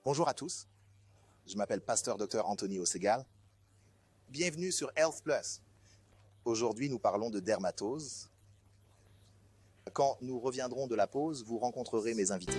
Bonjour à tous, je m'appelle Pasteur Dr Anthony Osegal. Bienvenue sur Health Plus. Aujourd'hui, nous parlons de dermatose. Quand nous reviendrons de la pause, vous rencontrerez mes invités.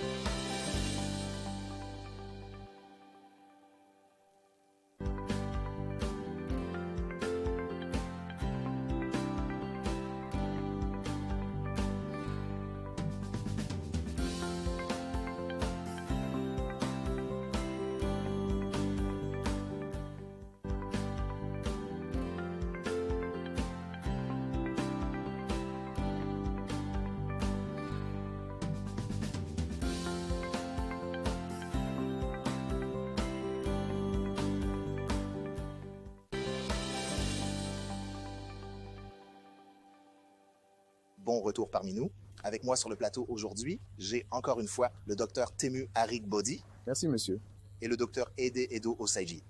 Bon retour parmi nous. Avec moi sur le plateau aujourd'hui, j'ai encore une fois le docteur Temu Arigbodi. Merci, monsieur. Et le docteur Ede Edo Osaigi.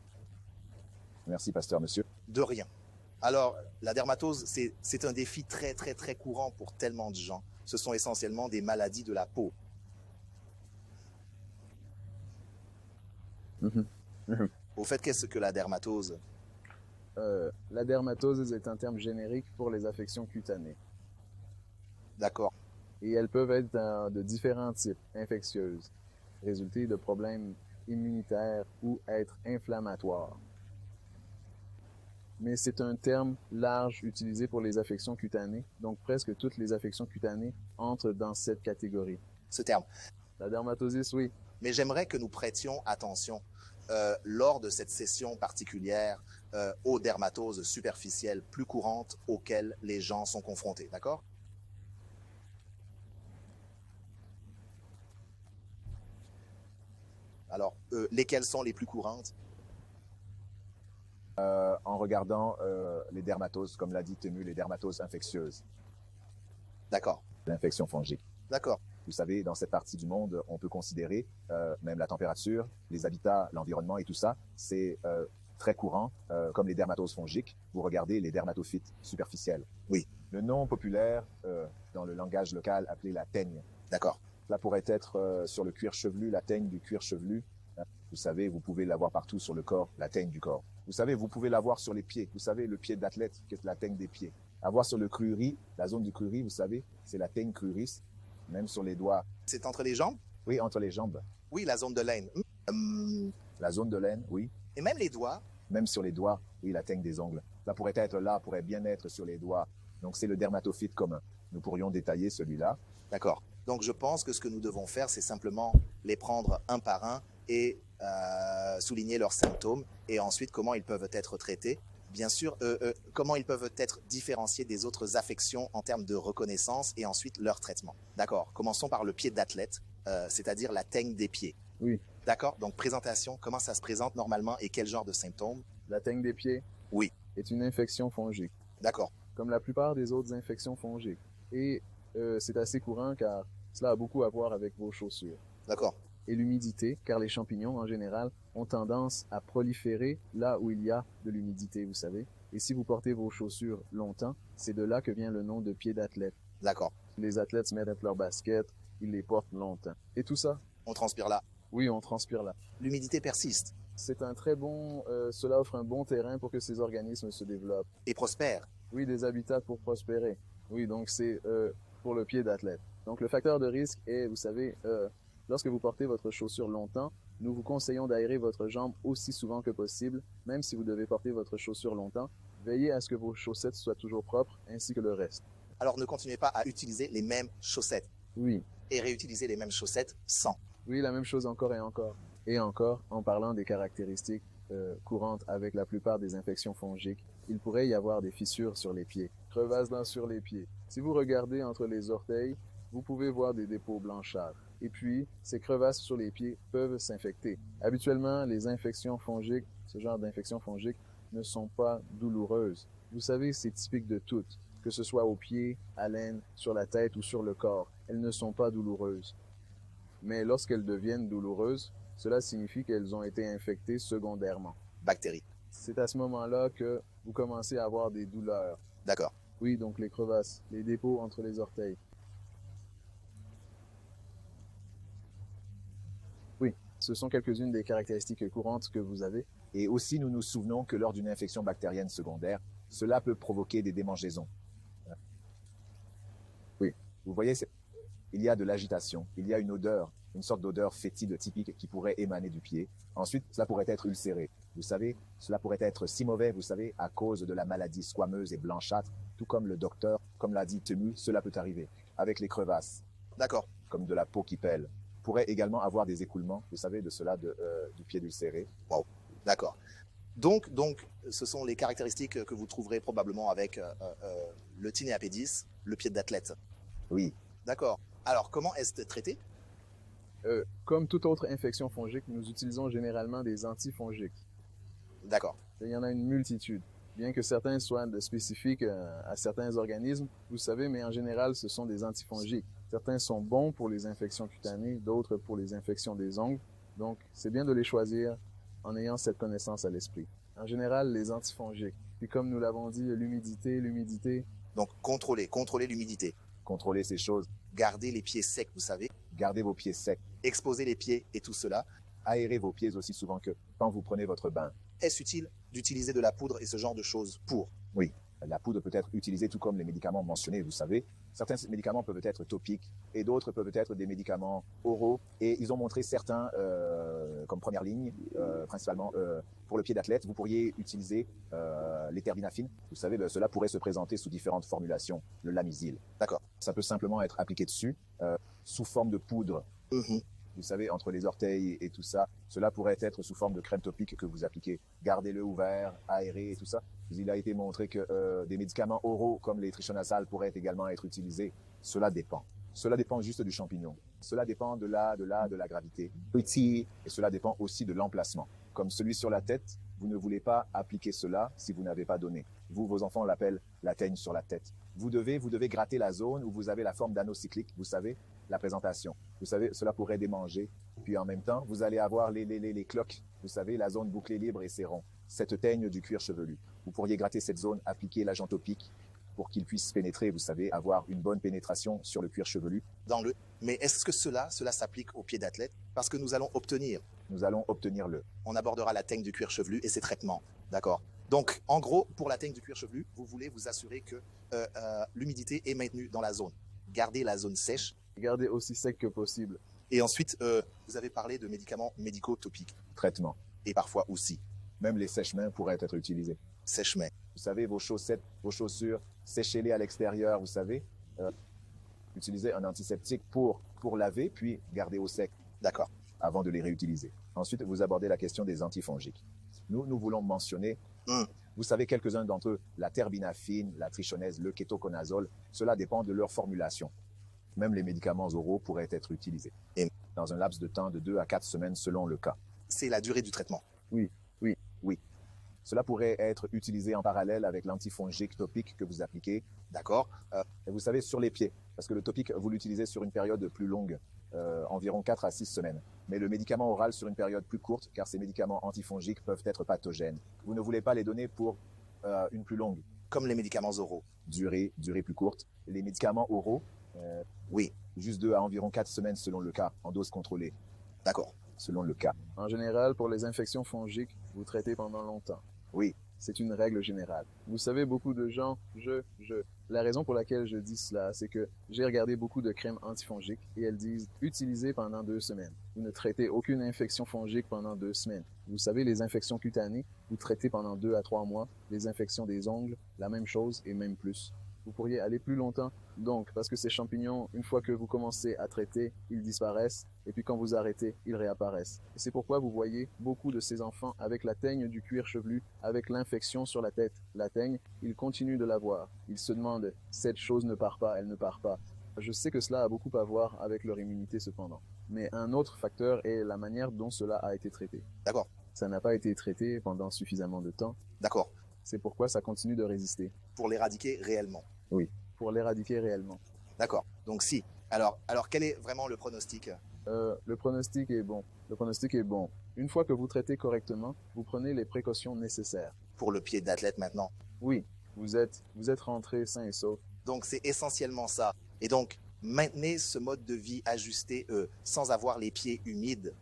Merci, pasteur, monsieur. De rien. Alors, la dermatose, c'est un défi très, très, très courant pour tellement de gens. Ce sont essentiellement des maladies de la peau. Au fait, qu'est-ce que la dermatose? La dermatose est un terme générique pour les affections cutanées. D'accord. Et elles peuvent être de différents types, infectieuses, résulter de problèmes immunitaires ou être inflammatoires. Mais c'est un terme large utilisé pour les affections cutanées, donc presque toutes les affections cutanées entrent dans cette catégorie. Ce terme. La dermatosis, oui. Mais j'aimerais que nous prêtions attention lors de cette session particulière aux dermatoses superficielles plus courantes auxquelles les gens sont confrontés, d'accord? Alors, lesquelles sont les plus courantes? En regardant les dermatoses, comme l'a dit Temu, les dermatoses infectieuses. D'accord. L'infection fongique. D'accord. Vous savez, dans cette partie du monde, on peut considérer même la température, les habitats, l'environnement et tout ça, c'est très courant, comme les dermatoses fongiques. Vous regardez les dermatophytes superficielles. Oui. Le nom populaire, dans le langage local, appelé la teigne. D'accord. Cela pourrait être sur le cuir chevelu, la teigne du cuir chevelu. Vous savez, vous pouvez l'avoir partout sur le corps, la teigne du corps. Vous savez, vous pouvez l'avoir sur les pieds. Vous savez, le pied d'athlète, qu'est la teigne des pieds. Avoir sur le cruri, la zone du cruri, vous savez, c'est la teigne cruris, même sur les doigts. C'est entre les jambes? Oui, entre les jambes. Oui, la zone de l'aine. La zone de l'aine, oui. Et même les doigts? Même sur les doigts, oui, la teigne des ongles. Ça pourrait être là, pourrait bien être sur les doigts. Donc, c'est le dermatophyte commun. Nous pourrions détailler celui-là. D'accord. Donc, je pense que ce que nous devons faire, c'est simplement les prendre un par un et souligner leurs symptômes et ensuite comment ils peuvent être traités. Bien sûr, comment ils peuvent être différenciés des autres affections en termes de reconnaissance et ensuite leur traitement. D'accord. Commençons par le pied d'athlète, c'est-à-dire la teigne des pieds. Oui. D'accord. Donc, présentation, comment ça se présente normalement et quel genre de symptômes? La teigne des pieds, oui, est une infection fongique. D'accord. Comme la plupart des autres infections fongiques. Et c'est assez courant car cela a beaucoup à voir avec vos chaussures. D'accord. Et l'humidité, car les champignons, en général, ont tendance à proliférer là où il y a de l'humidité, vous savez. Et si vous portez vos chaussures longtemps, c'est de là que vient le nom de pied d'athlète. D'accord. Les athlètes se mettent leurs baskets, ils les portent longtemps. Et tout ça? On transpire là. Oui, on transpire là. L'humidité persiste. C'est un très bon... cela offre un bon terrain pour que ces organismes se développent. Et prospèrent. Oui, des habitats pour prospérer. Oui, donc c'est pour le pied d'athlète. Donc le facteur de risque est, vous savez, lorsque vous portez votre chaussure longtemps, nous vous conseillons d'aérer votre jambe aussi souvent que possible, même si vous devez porter votre chaussure longtemps. Veillez à ce que vos chaussettes soient toujours propres, ainsi que le reste. Alors ne continuez pas à utiliser les mêmes chaussettes. Oui. Et réutiliser les mêmes chaussettes sans. Oui, la même chose encore et encore. Et encore, en parlant des caractéristiques courantes avec la plupart des infections fongiques, il pourrait y avoir des fissures sur les pieds, crevasses sur les pieds. Si vous regardez entre les orteils, vous pouvez voir des dépôts blanchâtres. Et puis, ces crevasses sur les pieds peuvent s'infecter. Habituellement, les infections fongiques, ce genre d'infections fongiques, ne sont pas douloureuses. Vous savez, c'est typique de toutes, que ce soit aux pieds, à l'aine, sur la tête ou sur le corps. Elles ne sont pas douloureuses. Mais lorsqu'elles deviennent douloureuses, cela signifie qu'elles ont été infectées secondairement. Bactéries. C'est à ce moment-là que vous commencez à avoir des douleurs. D'accord. Oui, donc les crevasses, les dépôts entre les orteils. Oui, Ce sont quelques-unes des caractéristiques courantes que vous avez. Et aussi, nous nous souvenons que lors d'une infection bactérienne secondaire, cela peut provoquer des démangeaisons. Oui, vous voyez, il y a de l'agitation, il y a une odeur, une sorte d'odeur fétide typique qui pourrait émaner du pied. Ensuite, cela pourrait être ulcéré. Vous savez, cela pourrait être si mauvais, vous savez, à cause de la maladie squameuse et blanchâtre, tout comme le docteur, comme l'a dit Temu, cela peut arriver. Avec les crevasses. D'accord. Comme de la peau qui pèle. Pourrait également avoir des écoulements, vous savez, de cela, du pied ulcéré. Wow. D'accord. Donc, ce sont les caractéristiques que vous trouverez probablement avec le tinea-pédis, le pied d'athlète. Oui. D'accord. Alors, comment est-ce traité? Comme toute autre infection fongique, nous utilisons généralement des antifongiques. D'accord. Il y en a une multitude. Bien que certains soient spécifiques à certains organismes, vous savez, mais en général, ce sont des antifongiques. Certains sont bons pour les infections cutanées, d'autres pour les infections des ongles. Donc, c'est bien de les choisir en ayant cette connaissance à l'esprit. En général, les antifongiques. Puis comme nous l'avons dit, l'humidité. Donc, contrôler l'humidité. Contrôler ces choses. Garder les pieds secs, vous savez. Gardez vos pieds secs. Exposer les pieds et tout cela. Aérez vos pieds aussi souvent que quand vous prenez votre bain. Est-ce utile d'utiliser de la poudre et ce genre de choses pour? Oui, la poudre peut être utilisée tout comme les médicaments mentionnés, vous savez. Certains médicaments peuvent être topiques et d'autres peuvent être des médicaments oraux. Et ils ont montré certains, comme première ligne, principalement pour le pied d'athlète, vous pourriez utiliser l'éterbinafine. Vous savez, cela pourrait se présenter sous différentes formulations, le Lamisil. D'accord. Ça peut simplement être appliqué dessus, sous forme de poudre. Vous savez, entre les orteils et tout ça. Cela pourrait être sous forme de crème topique que vous appliquez. Gardez-le ouvert, aéré et tout ça. Il a été montré que des médicaments oraux comme les trichonazales pourraient également être utilisés. Cela dépend. Cela dépend juste du champignon. Cela dépend de la gravité. Et cela dépend aussi de l'emplacement. Comme celui sur la tête, vous ne voulez pas appliquer cela si vous n'avez pas donné. Vous, vos enfants l'appellent la teigne sur la tête. Vous devez gratter la zone où vous avez la forme d'anneau cyclique, vous savez, la présentation. Vous savez, cela pourrait démanger. Puis en même temps, vous allez avoir les cloques, vous savez, la zone bouclée libre et c'est rond. Cette teigne du cuir chevelu. Vous pourriez gratter cette zone, appliquer l'agent topique pour qu'il puisse pénétrer, vous savez, avoir une bonne pénétration sur le cuir chevelu. Mais est-ce que cela s'applique au pied d'athlète? Parce que nous allons obtenir le. On abordera la teigne du cuir chevelu et ses traitements. D'accord. Donc, en gros, pour la teigne du cuir chevelu, vous voulez vous assurer que l'humidité est maintenue dans la zone. Gardez la zone sèche. Gardez aussi sec que possible. Et ensuite, vous avez parlé de médicaments médicaux topiques. Traitement. Et parfois aussi. Même les sèche-mains pourraient être utilisés. Sèche-mains. Vous savez, vos chaussettes, vos chaussures, séchez-les à l'extérieur, vous savez. Utilisez un antiseptique pour laver, puis garder au sec. D'accord. Avant de les réutiliser. Ensuite, vous abordez la question des antifongiques. Nous voulons mentionner, vous savez, quelques-uns d'entre eux, la terbinafine, la trichonaise, le kétoconazole, cela dépend de leur formulation. Même les médicaments oraux pourraient être utilisés. Et dans un laps de temps de 2 à 4 semaines selon le cas. C'est la durée du traitement. Oui. Cela pourrait être utilisé en parallèle avec l'antifongique topique que vous appliquez. D'accord. Et vous savez, sur les pieds, parce que le topique, vous l'utilisez sur une période plus longue, environ 4 à 6 semaines. Mais le médicament oral sur une période plus courte, car ces médicaments antifongiques peuvent être pathogènes. Vous ne voulez pas les donner pour une plus longue. Comme les médicaments oraux. Durée plus courte. Les médicaments oraux, oui. Juste 2 à environ 4 semaines selon le cas, en dose contrôlée. D'accord. Selon le cas. En général, pour les infections fongiques, vous traitez pendant longtemps. Oui. C'est une règle générale. Vous savez, beaucoup de gens, la raison pour laquelle je dis cela, c'est que j'ai regardé beaucoup de crèmes antifongiques et elles disent utiliser pendant 2 semaines. Vous ne traitez aucune infection fongique pendant 2 semaines. Vous savez, les infections cutanées, vous traitez pendant 2 à 3 mois. Les infections des ongles, la même chose et même plus. Vous pourriez aller plus longtemps. Donc, parce que ces champignons, une fois que vous commencez à traiter, ils disparaissent. Et puis quand vous arrêtez, ils réapparaissent. Et c'est pourquoi vous voyez beaucoup de ces enfants avec la teigne du cuir chevelu, avec l'infection sur la tête. La teigne, ils continuent de l'avoir. Ils se demandent, cette chose ne part pas, elle ne part pas. Je sais que cela a beaucoup à voir avec leur immunité cependant. Mais un autre facteur est la manière dont cela a été traité. D'accord. Ça n'a pas été traité pendant suffisamment de temps. D'accord. C'est pourquoi ça continue de résister. Pour l'éradiquer réellement. Oui, pour l'éradiquer réellement. D'accord. Donc si. Alors quel est vraiment le pronostic? Le pronostic est bon. Le pronostic est bon. Une fois que vous traitez correctement, vous prenez les précautions nécessaires. Pour le pied d'athlète maintenant? Oui, vous êtes rentré sain et sauf. Donc c'est essentiellement ça. Et donc maintenez ce mode de vie ajusté sans avoir les pieds humides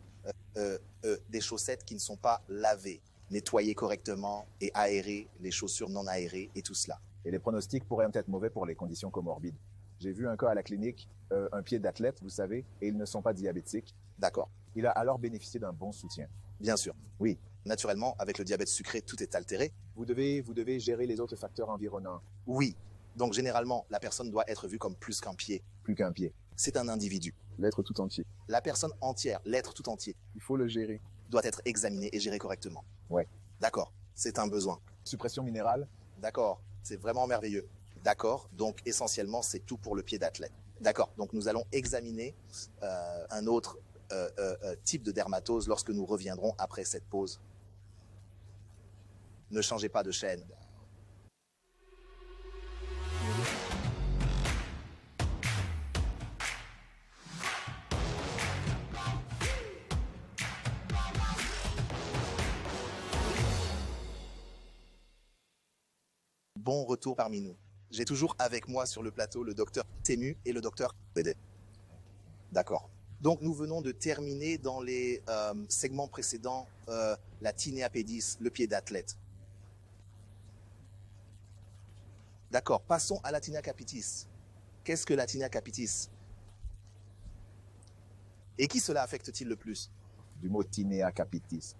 des chaussettes qui ne sont pas lavées, nettoyer correctement et aérer les chaussures non aérées et tout cela. Et les pronostics pourraient être mauvais pour les conditions comorbides. J'ai vu un cas à la clinique, un pied d'athlète, vous savez, et ils ne sont pas diabétiques. D'accord. Il a alors bénéficié d'un bon soutien. Bien sûr. Oui. Naturellement, avec le diabète sucré, tout est altéré. Vous devez gérer les autres facteurs environnants. Oui. Donc généralement, la personne doit être vue comme plus qu'un pied. Plus qu'un pied. C'est un individu. L'être tout entier. La personne entière, l'être tout entier, Il faut le gérer. doit être examiné et géré correctement. Ouais. D'accord. C'est un besoin. Suppression minérale. D'accord. C'est vraiment merveilleux. D'accord. Donc essentiellement, c'est tout pour le pied d'athlète. D'accord. Donc nous allons examiner un autre type de dermatose lorsque nous reviendrons après cette pause. Ne changez pas de chaîne. Bon retour parmi nous. J'ai toujours avec moi sur le plateau le docteur Tému et le docteur Bédé. D'accord. Donc nous venons de terminer dans les segments précédents la tinea pedis, le pied d'athlète. D'accord. Passons à la tinea capitis. Qu'est-ce que la tinea capitis? Et qui cela affecte-t-il le plus? Du mot tinea capitis.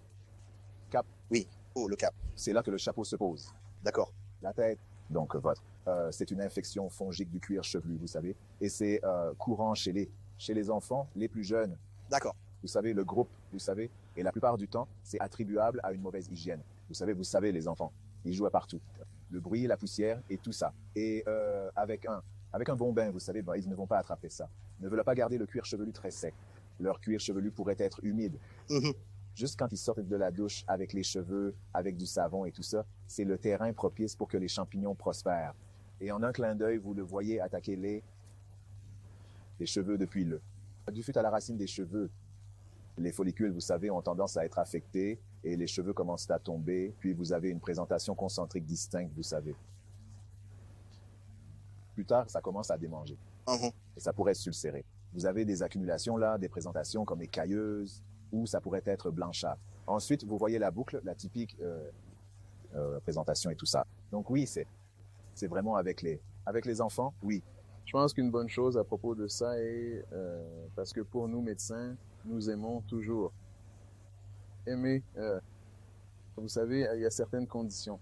Cap. Oui. Oh, le cap. C'est là que le chapeau se pose. D'accord. La tête, donc votre. C'est une infection fongique du cuir chevelu, vous savez. Et c'est courant chez les enfants, les plus jeunes. D'accord. Vous savez, le groupe, vous savez. Et la plupart du temps, c'est attribuable à une mauvaise hygiène. Vous savez, les enfants, ils jouent à partout. Le bruit, la poussière et tout ça. Et avec un bon bain, vous savez, ils ne vont pas attraper ça. Ils ne veulent pas garder le cuir chevelu très sec. Leur cuir chevelu pourrait être humide. Mhm. Juste quand ils sortent de la douche avec les cheveux, avec du savon et tout ça, c'est le terrain propice pour que les champignons prospèrent. Et en un clin d'œil, vous le voyez attaquer les cheveux depuis le. Du fut à la racine des cheveux. Les follicules, vous savez, ont tendance à être affectés et les cheveux commencent à tomber, puis vous avez une présentation concentrique distincte, vous savez. Plus tard, ça commence à démanger. Mhm. Et ça pourrait s'ulcérer. Vous avez des accumulations là, des présentations comme écailleuses, ou ça pourrait être blanchâtre. Ensuite, vous voyez la boucle, la typique présentation et tout ça. Donc oui, c'est vraiment avec les enfants, oui. Je pense qu'une bonne chose à propos de ça est, parce que pour nous médecins, nous aimons toujours aimer. Vous savez, il y a certaines conditions.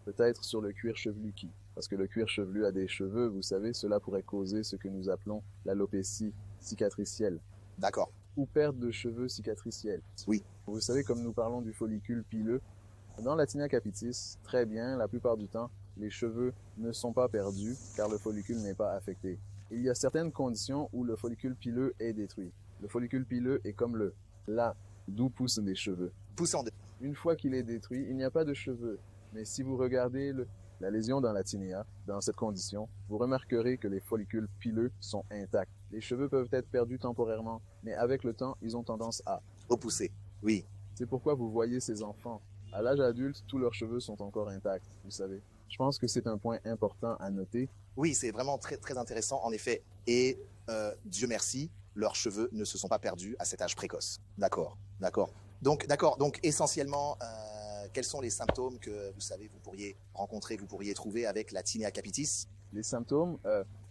Peut-être sur le cuir chevelu parce que le cuir chevelu a des cheveux, vous savez, cela pourrait causer ce que nous appelons l'alopécie cicatricielle. D'accord. Ou perte de cheveux cicatriciels. Oui. Vous savez, comme nous parlons du follicule pileux, dans la tinea capitis, très bien, la plupart du temps, les cheveux ne sont pas perdus car le follicule n'est pas affecté. Il y a certaines conditions où le follicule pileux est détruit. Le follicule pileux est comme là, d'où poussent des cheveux. Poussant de... Une fois qu'il est détruit, il n'y a pas de cheveux. Mais si vous regardez la lésion dans la tinea, dans cette condition, vous remarquerez que les follicules pileux sont intacts. Les cheveux peuvent être perdus temporairement, mais avec le temps, ils ont tendance à repousser. Oui. C'est pourquoi vous voyez ces enfants. À l'âge adulte, tous leurs cheveux sont encore intacts, vous savez. Je pense que c'est un point important à noter. Oui, c'est vraiment très, très intéressant, en effet. Et Dieu merci, leurs cheveux ne se sont pas perdus à cet âge précoce. D'accord, d'accord. Donc essentiellement, quels sont les symptômes que, vous savez, vous pourriez rencontrer, vous pourriez trouver avec la tinea capitis? Les symptômes,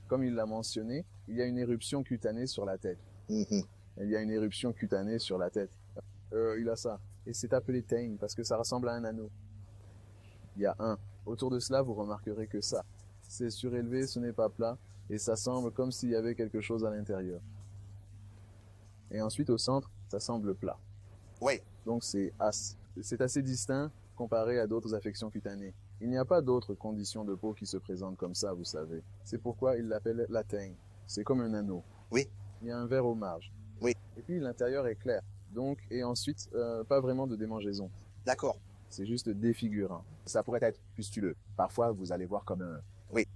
comme il l'a mentionné, il y a une éruption cutanée sur la tête. Mm-hmm. Il y a une éruption cutanée sur la tête. Il a ça. Et c'est appelé teigne parce que ça ressemble à un anneau. Il y a un. Autour de cela, vous remarquerez que ça. C'est surélevé, ce n'est pas plat, et ça semble comme s'il y avait quelque chose à l'intérieur. Et ensuite, au centre, ça semble plat. Oui. Donc c'est assez distinct comparé à d'autres affections cutanées. Il n'y a pas d'autres conditions de peau qui se présentent comme ça, vous savez. C'est pourquoi il l'appelle la teigne. C'est comme un anneau. Oui. Il y a un verre aux marges. Oui. Et puis l'intérieur est clair. Donc, et ensuite, pas vraiment de démangeaison. D'accord. C'est juste défigurant. Ça pourrait être pustuleux. Parfois, vous allez voir comme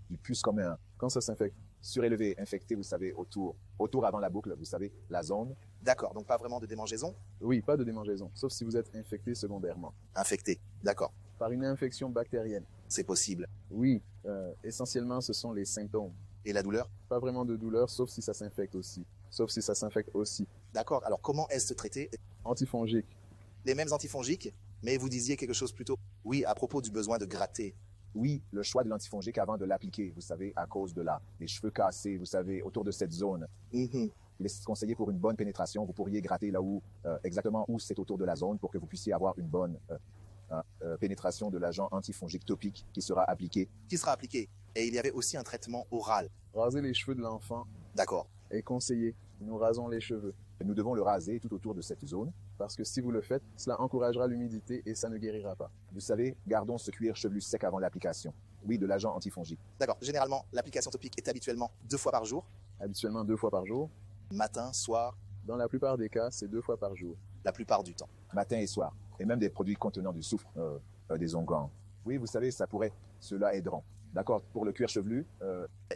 du pus comme un. Quand ça s'infecte. Surélevé, infecté, vous savez, autour avant la boucle, vous savez, la zone. D'accord, donc pas vraiment de démangeaison? Oui, pas de démangeaison, sauf si vous êtes infecté secondairement. Infecté, d'accord. Par une infection bactérienne. C'est possible. Oui, essentiellement, ce sont les symptômes. Et la douleur? Pas vraiment de douleur, sauf si ça s'infecte aussi. D'accord, alors comment est-ce traité? Antifongiques. Les mêmes antifongiques, mais vous disiez quelque chose plutôt. Oui, à propos du besoin de gratter. Oui, le choix de l'antifongique avant de l'appliquer, vous savez, à cause de les cheveux cassés, vous savez, autour de cette zone. Mhm. Il est conseillé pour une bonne pénétration, vous pourriez gratter là où, exactement où c'est autour de la zone pour que vous puissiez avoir une bonne pénétration de l'agent antifongique topique qui sera appliqué. Qui sera appliqué. Et il y avait aussi un traitement oral. Raser les cheveux de l'enfant D'accord. est conseillé. Nous rasons les cheveux. Nous devons le raser tout autour de cette zone. Parce que si vous le faites, cela encouragera l'humidité et ça ne guérira pas. Vous savez, gardons ce cuir chevelu sec avant l'application. Oui, de l'agent antifongique. D'accord. Généralement, l'application topique est habituellement 2 fois par jour. Habituellement 2 fois par jour. Matin, soir, Dans la plupart des cas, c'est 2 fois par jour. la plupart du temps. Matin et soir. Et même des produits contenant du soufre, des onguents. Oui, vous savez, cela aideront. D'accord, pour le cuir chevelu,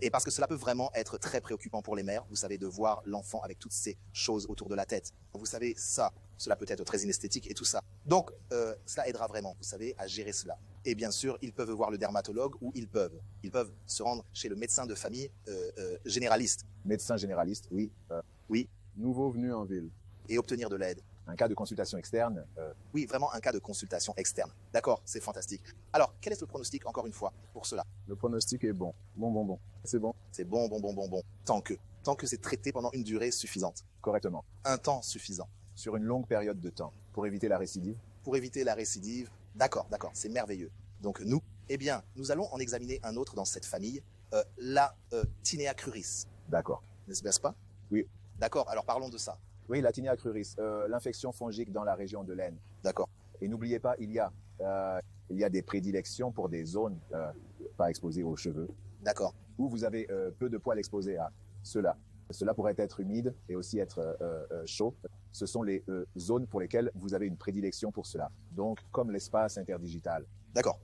Et parce que cela peut vraiment être très préoccupant pour les mères, vous savez, de voir l'enfant avec toutes ces choses autour de la tête. Vous savez, cela peut être très inesthétique et tout ça. Donc, cela aidera vraiment, vous savez, à gérer cela. Et bien sûr, ils peuvent voir le dermatologue ou ils peuvent se rendre chez le médecin de famille généraliste. médecin généraliste, oui. Oui, Nouveau venu en ville. et obtenir de l'aide. Un cas de consultation externe, Oui, vraiment un cas de consultation externe. D'accord, c'est fantastique. Alors, quel est le pronostic, encore une fois, pour cela? Le pronostic est bon. Bon. C'est bon. C'est bon. Tant que c'est traité pendant une durée suffisante. correctement, Un temps suffisant. sur une longue période de temps, pour éviter la récidive. Pour éviter la récidive. D'accord, c'est merveilleux. Donc nous allons en examiner un autre dans cette famille, la Tinea cruris. D'accord. N'est-ce pas? Oui. D'accord, alors parlons de ça. Oui, la tinea cruris, l'infection fongique dans la région de l'aine. D'accord. Et n'oubliez pas, il y a des prédilections pour des zones pas exposées aux cheveux, D'accord. où vous avez peu de poils exposés à cela. Cela pourrait être humide et aussi être chaud. Ce sont les zones pour lesquelles vous avez une prédilection pour cela. Donc, comme l'espace interdigital. D'accord.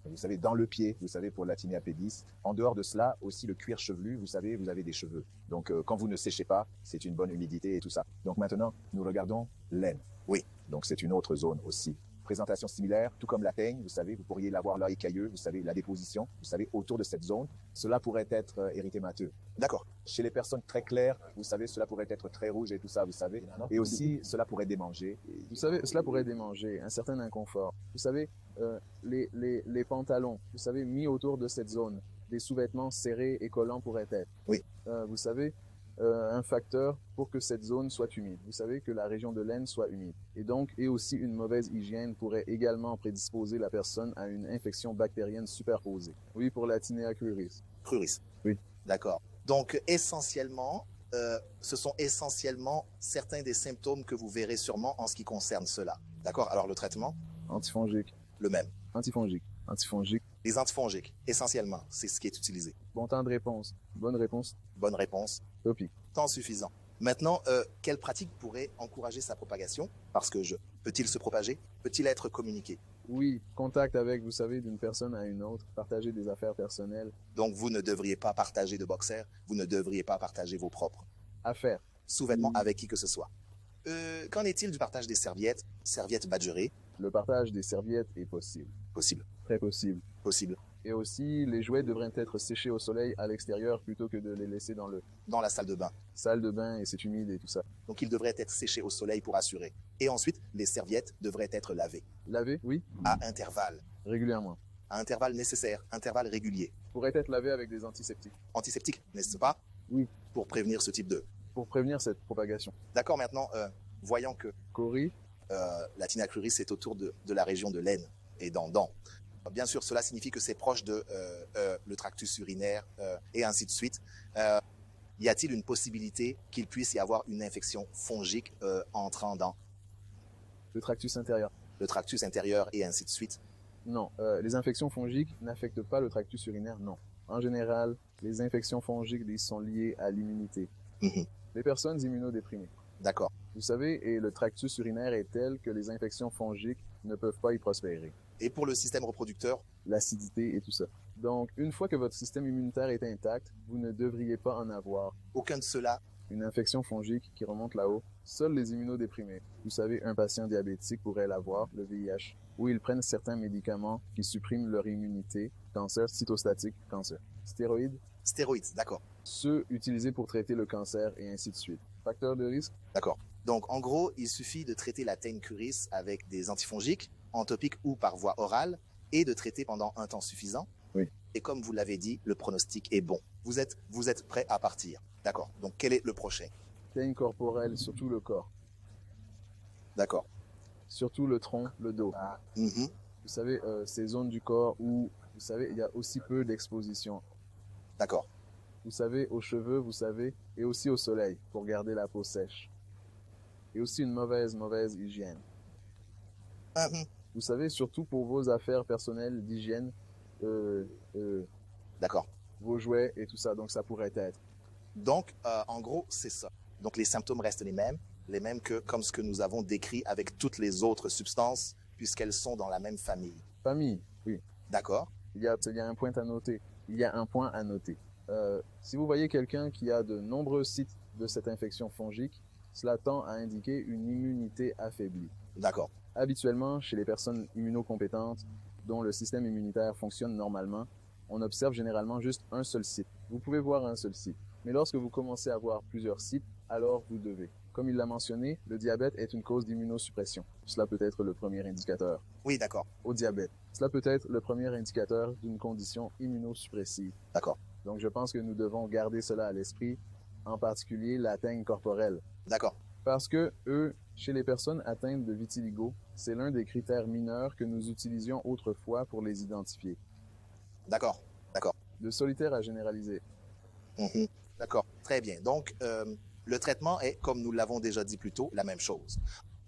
Vous savez, dans le pied, vous savez, pour la tinea pedis. En dehors de cela, aussi le cuir chevelu, vous savez, vous avez des cheveux. Donc, quand vous ne séchez pas, c'est une bonne humidité et tout ça. Donc maintenant, nous regardons l'aine. Oui. Donc, c'est une autre zone aussi. Présentation similaire, tout comme la teigne, vous savez, vous pourriez l'avoir là écailleux, vous savez, la déposition, vous savez, autour de cette zone. Cela pourrait être érythémateux. D'accord. Chez les personnes très claires, vous savez, cela pourrait être très rouge et tout ça, vous savez. Et aussi, cela pourrait démanger. Vous savez, cela pourrait démanger un certain inconfort. Vous savez, les pantalons, vous savez, mis autour de cette zone, des sous-vêtements serrés et collants pourraient être. Oui. Vous savez, un facteur pour que cette zone soit humide. Vous savez que la région de l'aine soit humide. Et aussi une mauvaise hygiène pourrait également prédisposer la personne à une infection bactérienne superposée. Oui, pour la Tinea cruris. Cruris. Oui. D'accord. Donc essentiellement, ce sont essentiellement certains des symptômes que vous verrez sûrement en ce qui concerne cela. D'accord. Alors le traitement, Antifongique. le même. Antifongique. Les antifongiques, essentiellement, c'est ce qui est utilisé. Bon temps de réponse. Bonne réponse. Bonne réponse. Topique. Temps suffisant. Maintenant, quelle pratique pourrait encourager sa propagation? Parce que peut-il se propager? Peut-il être communiqué? Oui, contact avec, vous savez, d'une personne à une autre, partager des affaires personnelles. Donc, vous ne devriez pas partager de boxers, vous ne devriez pas partager vos propres Affaires. sous-vêtements avec qui que ce soit. Qu'en est-il du partage des serviettes? Serviettes badgerées? Le partage des serviettes est possible. Possible. Très possible. Possible. Et aussi, les jouets devraient être séchés au soleil à l'extérieur plutôt que de les laisser dans le Dans la salle de bain. salle de bain et c'est humide et tout ça. Donc, ils devraient être séchés au soleil pour assurer. Et ensuite, les serviettes devraient être lavées. Laver, oui, À intervalles. régulièrement. À intervalles nécessaires, intervalles réguliers. Pourrait être lavé avec des antiseptiques. Antiseptiques, n'est-ce pas? Oui. Pour prévenir ce type de... Pour prévenir cette propagation. D'accord, maintenant, voyons que Cori, la Tinea cruris est autour de la région de l'aine et dents. Bien sûr, cela signifie que c'est proche de le tractus urinaire et ainsi de suite. Y a-t-il une possibilité qu'il puisse y avoir une infection fongique entrant dans le tractus intérieur. le tractus intérieur et ainsi de suite? Non, les infections fongiques n'affectent pas le tractus urinaire, non. En général, les infections fongiques sont liées à l'immunité. Mhm. Les personnes immunodéprimées. D'accord. Vous savez, et le tractus urinaire est tel que les infections fongiques ne peuvent pas y prospérer. Et pour le système reproducteur? L'acidité et tout ça. Donc, une fois que votre système immunitaire est intact, vous ne devriez pas en avoir. Aucun de cela. Une infection fongique qui remonte là-haut, seuls les immunodéprimés. Vous savez, un patient diabétique pourrait l'avoir, le VIH, où ils prennent certains médicaments qui suppriment leur immunité, cancer cytostatique, cancer. Stéroïdes, Stéroïdes, d'accord. ceux utilisés pour traiter le cancer et ainsi de suite. Facteur de risque, D'accord. Donc, en gros, il suffit de traiter la teigne curis avec des antifongiques, en topique ou par voie orale, et de traiter pendant un temps suffisant. Oui. Et comme vous l'avez dit, le pronostic est bon. Vous êtes prêt à partir. D'accord. Donc, quel est le prochain? Teigne corporelle sur tout le corps, D'accord. surtout le tronc, le dos. Mhm. Vous savez, ces zones du corps où, vous savez, il y a aussi peu d'exposition. D'accord. Vous savez, aux cheveux, vous savez, et aussi au soleil, pour garder la peau sèche. Et aussi une mauvaise hygiène. Mhm. Vous savez, surtout pour vos affaires personnelles d'hygiène, D'accord. vos jouets et tout ça. Donc, ça pourrait être. Donc, en gros, c'est ça. Donc, les symptômes restent les mêmes que comme ce que nous avons décrit avec toutes les autres substances, puisqu'elles sont dans la même famille. Famille, oui. D'accord. Il y a un point à noter. Il y a un point à noter. Si vous voyez quelqu'un qui a de nombreux sites de cette infection fongique, cela tend à indiquer une immunité affaiblie. D'accord. Habituellement, chez les personnes immunocompétentes dont le système immunitaire fonctionne normalement, on observe généralement juste un seul site. Vous pouvez voir un seul site. Mais lorsque vous commencez à voir plusieurs sites, alors vous devez. Comme il l'a mentionné, le diabète est une cause d'immunosuppression. Cela peut être le premier indicateur. Oui, d'accord. Au diabète. Cela peut être le premier indicateur d'une condition immunosuppressive. D'accord. Donc je pense que nous devons garder cela à l'esprit, en particulier la teigne corporelle. D'accord. Parce que chez les personnes atteintes de vitiligo, c'est l'un des critères mineurs que nous utilisions autrefois pour les identifier. D'accord. D'accord. De solitaire à généraliser. Mhm. D'accord. Très bien. Donc, le traitement est, comme nous l'avons déjà dit plus tôt, la même chose.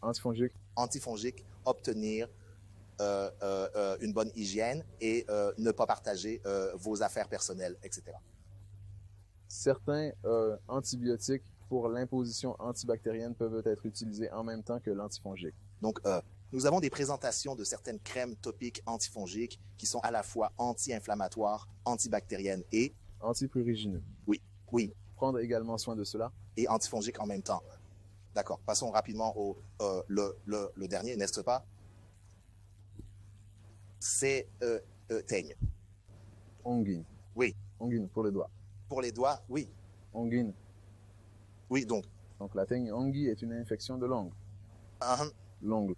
Antifongique. Antifongique, obtenir une bonne hygiène et ne pas partager vos affaires personnelles, etc. Certains antibiotiques pour l'imposition antibactérienne peuvent être utilisés en même temps que l'antifongique. Donc, nous avons des présentations de certaines crèmes topiques antifongiques qui sont à la fois anti-inflammatoires, antibactériennes et... Antiprurigineux. Oui, Prendre également soin de cela. et antifongiques en même temps. D'accord. Passons rapidement au le dernier, n'est-ce pas? C'est teigne. Onguine. Oui. Onguine pour les doigts. Pour les doigts, oui. Onguine. Oui, donc. Donc la teigne onguie est une infection de l'ongle. Uh-huh. L'ongle.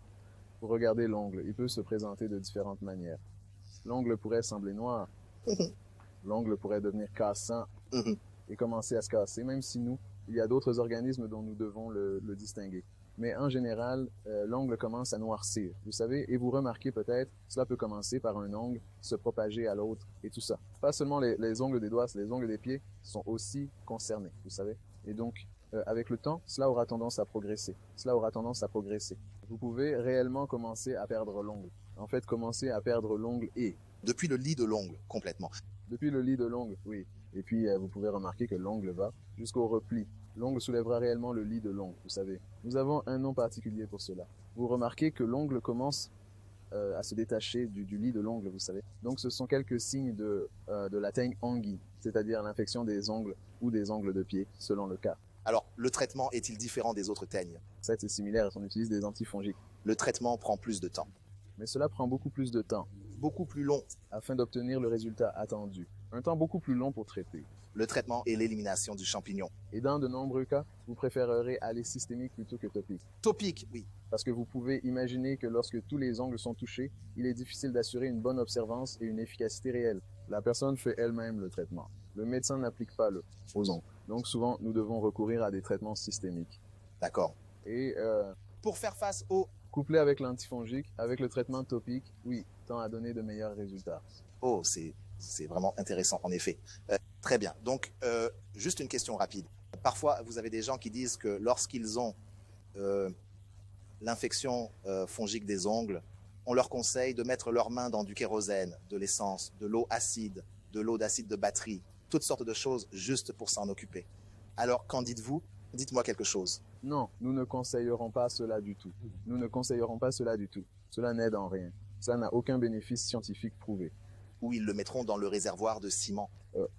Pour regarder l'ongle, il peut se présenter de différentes manières. L'ongle pourrait sembler noir. L'ongle pourrait devenir cassant et commencer à se casser, même si il y a d'autres organismes dont nous devons le distinguer. Mais en général, l'ongle commence à noircir, vous savez, et vous remarquez peut-être, cela peut commencer par un ongle, se propager à l'autre, et tout ça. Pas seulement les ongles des doigts, les ongles des pieds sont aussi concernés, vous savez. Et donc, avec le temps, cela aura tendance à progresser. Vous pouvez réellement commencer à perdre l'ongle. En fait, commencer à perdre l'ongle et... Depuis le lit de l'ongle, complètement. Depuis le lit de l'ongle, oui. Et puis, vous pouvez remarquer que l'ongle va jusqu'au repli. L'ongle soulèvera réellement le lit de l'ongle, vous savez. Nous avons un nom particulier pour cela. Vous remarquez que l'ongle commence à se détacher du lit de l'ongle, vous savez. Donc, ce sont quelques signes de la teigne onguie, c'est-à-dire l'infection des ongles ou des ongles de pied, selon le cas. Alors, le traitement est-il différent des autres teignes? Ça, c'est similaire, on utilise des antifongiques. Le traitement prend plus de temps. Mais cela prend beaucoup plus de temps. Beaucoup plus long. Afin d'obtenir le résultat attendu. Un temps beaucoup plus long pour traiter. Le traitement et l'élimination du champignon. Et dans de nombreux cas, vous préférerez aller systémique plutôt que topique. Topique, oui. Parce que vous pouvez imaginer que lorsque tous les ongles sont touchés, il est difficile d'assurer une bonne observance et une efficacité réelle. La personne fait elle-même le traitement. Le médecin n'applique pas aux ongles. Donc souvent, nous devons recourir à des traitements systémiques. D'accord. Et pour faire face au... couplé avec l'antifongique, avec le traitement topique, oui, tend à donner de meilleurs résultats. Oh, c'est vraiment intéressant, en effet. Très bien. Donc, juste une question rapide. Parfois, vous avez des gens qui disent que lorsqu'ils ont l'infection fongique des ongles, on leur conseille de mettre leurs mains dans du kérosène, de l'essence, de l'eau acide, de l'eau d'acide de batterie, toutes sortes de choses juste pour s'en occuper. Alors, qu'en dites-vous? Dites-moi quelque chose. Non, nous ne conseillerons pas cela du tout. Nous ne conseillerons pas cela du tout. Cela n'aide en rien. Cela n'a aucun bénéfice scientifique prouvé. Ou ils le mettront dans le réservoir de ciment.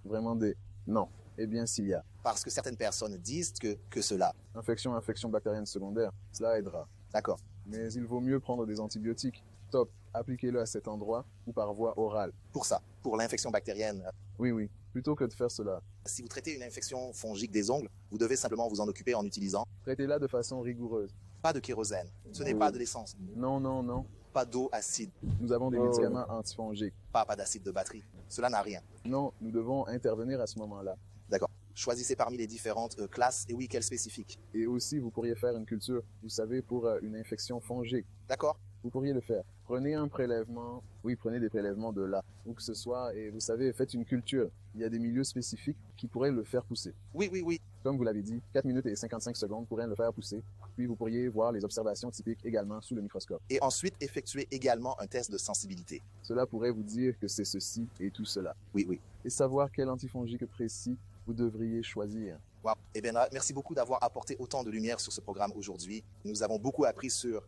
Vraiment des... Non. Eh bien, s'il y a. Parce que certaines personnes disent que cela... Infection bactérienne secondaire, cela aidera. D'accord. Mais il vaut mieux prendre des antibiotiques. Top. Appliquez-le à cet endroit ou par voie orale. Pour ça, pour l'infection bactérienne, Oui. Plutôt que de faire cela, si vous traitez une infection fongique des ongles, vous devez simplement vous en occuper en utilisant traitez-la de façon rigoureuse. pas de kérosène, ce n'est pas de l'essence, Non. pas d'eau acide, Nous avons des médicaments antifongiques. pas d'acide de batterie. Cela n'a rien. Non, nous devons intervenir à ce moment-là. D'accord. Choisissez parmi les différentes classes et oui, quelles spécifiques. Et aussi, vous pourriez faire une culture, vous savez, pour une infection fongique. D'accord. Vous pourriez le faire. Prenez un prélèvement, prenez des prélèvements de là, où que ce soit, et vous savez, faites une culture. Il y a des milieux spécifiques qui pourraient le faire pousser. Oui. Comme vous l'avez dit, 4 minutes et 55 secondes pourraient le faire pousser. Puis vous pourriez voir les observations typiques également sous le microscope. Et ensuite, effectuez également un test de sensibilité. Cela pourrait vous dire que c'est ceci et tout cela. Oui. Et savoir quel antifongique précis vous devriez choisir. Wow. Eh bien, merci beaucoup d'avoir apporté autant de lumière sur ce programme aujourd'hui. Nous avons beaucoup appris sur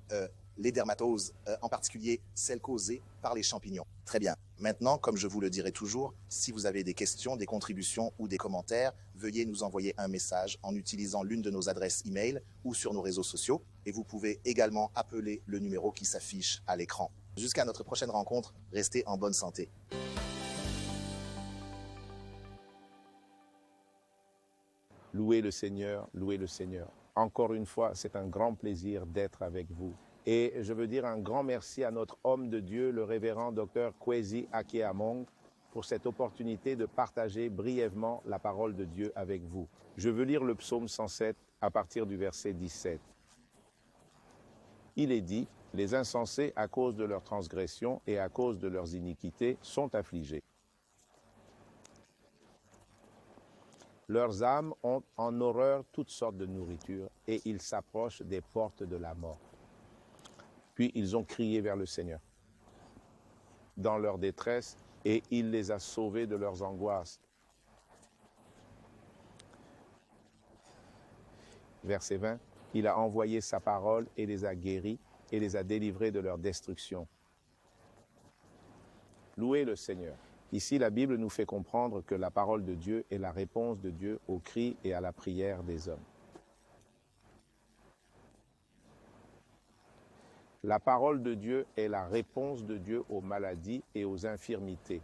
les dermatoses, en particulier celles causées par les champignons. Très bien. Maintenant, comme je vous le dirai toujours, si vous avez des questions, des contributions ou des commentaires, veuillez nous envoyer un message en utilisant l'une de nos adresses e-mail ou sur nos réseaux sociaux. Et vous pouvez également appeler le numéro qui s'affiche à l'écran. Jusqu'à notre prochaine rencontre, restez en bonne santé. Louez le Seigneur, louez le Seigneur. Encore une fois, c'est un grand plaisir d'être avec vous. Et je veux dire un grand merci à notre homme de Dieu, le révérend Dr Kwesi Akeamong, pour cette opportunité de partager brièvement la parole de Dieu avec vous. Je veux lire le psaume 107 à partir du verset 17. Il est dit, « Les insensés, à cause de leurs transgressions et à cause de leurs iniquités, sont affligés. Leurs âmes ont en horreur toutes sortes de nourriture et ils s'approchent des portes de la mort. Puis ils ont crié vers le Seigneur dans leur détresse et il les a sauvés de leurs angoisses. » Verset 20, « Il a envoyé sa parole et les a guéris et les a délivrés de leur destruction. » Louez le Seigneur. Ici, la Bible nous fait comprendre que la parole de Dieu est la réponse de Dieu aux cris et à la prière des hommes. La parole de Dieu est la réponse de Dieu aux maladies et aux infirmités.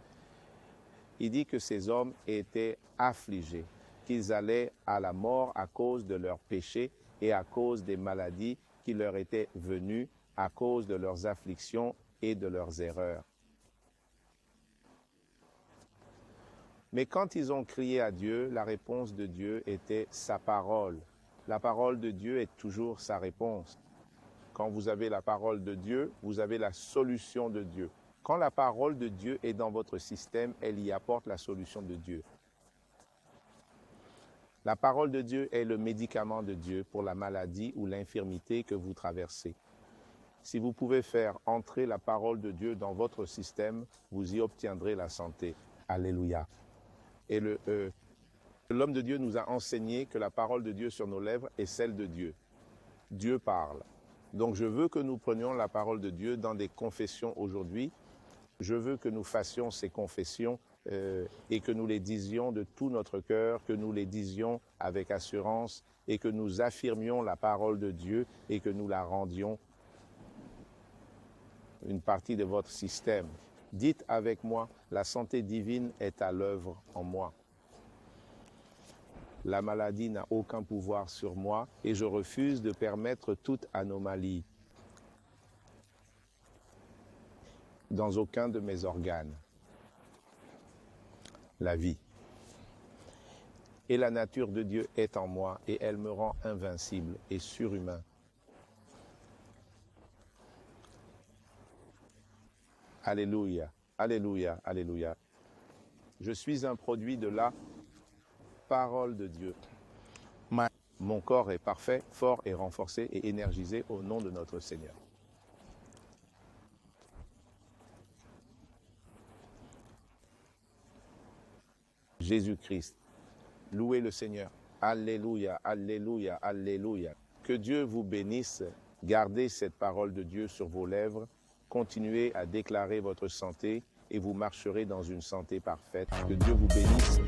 Il dit que ces hommes étaient affligés, qu'ils allaient à la mort à cause de leurs péchés et à cause des maladies qui leur étaient venues à cause de leurs afflictions et de leurs erreurs. Mais quand ils ont crié à Dieu, la réponse de Dieu était sa parole. La parole de Dieu est toujours sa réponse. Quand vous avez la parole de Dieu, vous avez la solution de Dieu. Quand la parole de Dieu est dans votre système, elle y apporte la solution de Dieu. La parole de Dieu est le médicament de Dieu pour la maladie ou l'infirmité que vous traversez. Si vous pouvez faire entrer la parole de Dieu dans votre système, vous y obtiendrez la santé. Alléluia. Et l'homme de Dieu nous a enseigné que la parole de Dieu sur nos lèvres est celle de Dieu. Dieu parle. Donc je veux que nous prenions la parole de Dieu dans des confessions aujourd'hui. Je veux que nous fassions ces confessions et que nous les disions de tout notre cœur, que nous les disions avec assurance et que nous affirmions la parole de Dieu et que nous la rendions une partie de votre système. Dites avec moi, la santé divine est à l'œuvre en moi. La maladie n'a aucun pouvoir sur moi et je refuse de permettre toute anomalie dans aucun de mes organes. La vie. Et la nature de Dieu est en moi et elle me rend invincible et surhumain. Alléluia, alléluia, alléluia. Je suis un produit de la parole de Dieu. Mon corps est parfait, fort et renforcé et énergisé au nom de notre Seigneur. Jésus-Christ. Louez le Seigneur. Alléluia, alléluia, alléluia. Que Dieu vous bénisse. Gardez cette parole de Dieu sur vos lèvres. Continuez à déclarer votre santé et vous marcherez dans une santé parfaite. Que Dieu vous bénisse.